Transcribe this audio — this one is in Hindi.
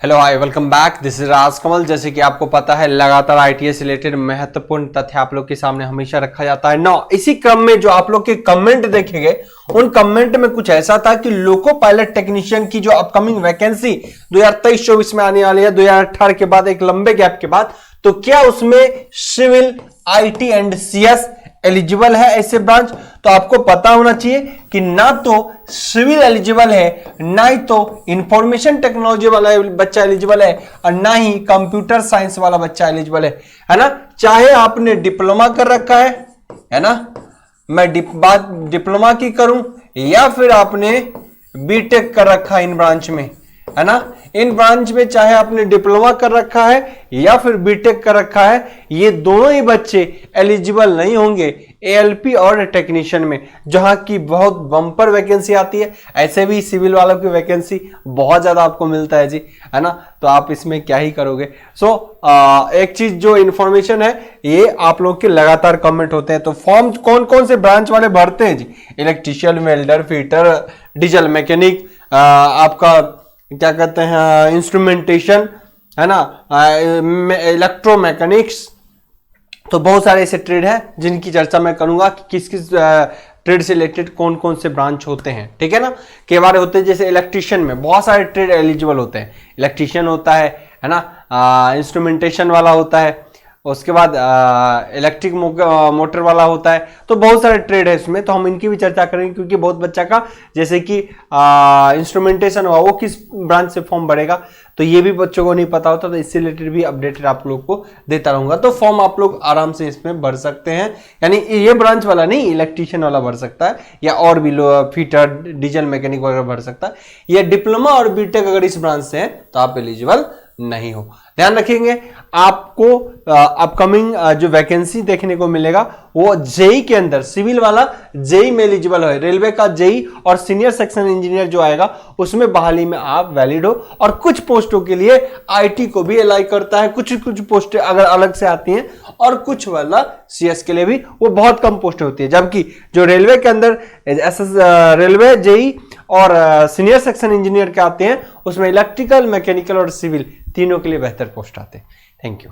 Hello hi welcome back, this is Raj Kamal. जैसे कि आपको पता है लगातार आईटीएस रिलेटेड महत्वपूर्ण तथ्य आप लोग के सामने हमेशा रखा जाता है। नौ इसी क्रम में जो आप लोग के कमेंट देखे गए उन कमेंट में कुछ ऐसा था कि लोको पायलट टेक्नीशियन की जो अपकमिंग वैकेंसी 2023-24 में आने वाली है, 2018 के बाद एक लंबे गैप के बाद, तो क्या उसमें civil, IT and CS eligible है ऐसे ब्रांच? तो आपको पता होना चाहिए कि ना तो सिविल एलिजिबल है, ना ही तो इंफॉर्मेशन टेक्नोलॉजी वाला बच्चा एलिजिबल है, और ना ही कंप्यूटर साइंस वाला बच्चा एलिजिबल है ना। चाहे आपने डिप्लोमा कर रखा है ना, मैं बात डिप्लोमा की करूं, या फिर आपने बीटेक कर रखा है इन ब्रांच में, है ना। इन ब्रांच में चाहे आपने डिप्लोमा कर रखा है या फिर बीटेक कर रखा है, ये दोनों ही बच्चे एलिजिबल नहीं होंगे एएलपी और टेक्नीशियन में, जहां की बहुत बम्पर वैकेंसी आती है। ऐसे भी सिविल वालों की वैकेंसी बहुत ज्यादा आपको मिलता है जी, है ना। तो आप इसमें क्या ही करोगे। एक चीज जो इंफॉर्मेशन है, ये आप लोग के लगातार कमेंट होते हैं। तो फॉर्म कौन कौन से ब्रांच वाले भरते हैं जी? Electrician, welder, fitter, diesel mechanic, आपका क्या कहते हैं इंस्ट्रूमेंटेशन, है ना, इलेक्ट्रोमैकेनिक्स। तो बहुत सारे ऐसे ट्रेड हैं जिनकी चर्चा मैं करूंगा कि किस किस ट्रेड से रिलेटेड कौन कौन से ब्रांच होते हैं, ठीक है ना। के बारे होते हैं जैसे इलेक्ट्रिशियन में बहुत सारे ट्रेड एलिजिबल होते हैं। इलेक्ट्रिशियन होता है ना, इंस्ट्रूमेंटेशन वाला होता है, उसके बाद इलेक्ट्रिक मोटर वाला होता है। तो बहुत सारे ट्रेड है इसमें, तो हम इनकी भी चर्चा करेंगे, क्योंकि बहुत बच्चा का जैसे कि इंस्ट्रूमेंटेशन हुआ वो किस ब्रांच से फॉर्म भरेगा, तो ये भी बच्चों को नहीं पता होता। तो इससे रिलेटेड भी अपडेटेड आप लोग को देता रहूंगा। तो फॉर्म आप लोग आराम से इसमें भर सकते हैं, यानी ये ब्रांच वाला नहीं, इलेक्ट्रिशियन वाला भर सकता है, या और भी फिटर, डीजल मैकेनिक वगैरह भर सकता है। ये डिप्लोमा और बीटेक अगर इस ब्रांच से है तो आप एलिजिबल नहीं हो। ध्यान रखेंगे, आपको अपकमिंग जो वैकेंसी देखने को मिलेगा वो जेई के अंदर, सिविल वाला जेई में एलिजिबल है। रेलवे का जेई और सीनियर सेक्शन इंजीनियर जो आएगा उसमें बहाली में आप वैलिड हो। और कुछ पोस्टों के लिए आईटी को भी अलाइ करता है, कुछ कुछ पोस्टें अगर अलग से आती हैं, और कुछ वाला सीएस के लिए भी वो बहुत कम पोस्टें होती है। जबकि जो रेलवे के अंदर रेलवे जेई और सीनियर सेक्शन इंजीनियर के आते हैं, उसमें इलेक्ट्रिकल, मैकेनिकल और सिविल तीनों के लिए बेहतर पोस्ट आते हैं। Thank you.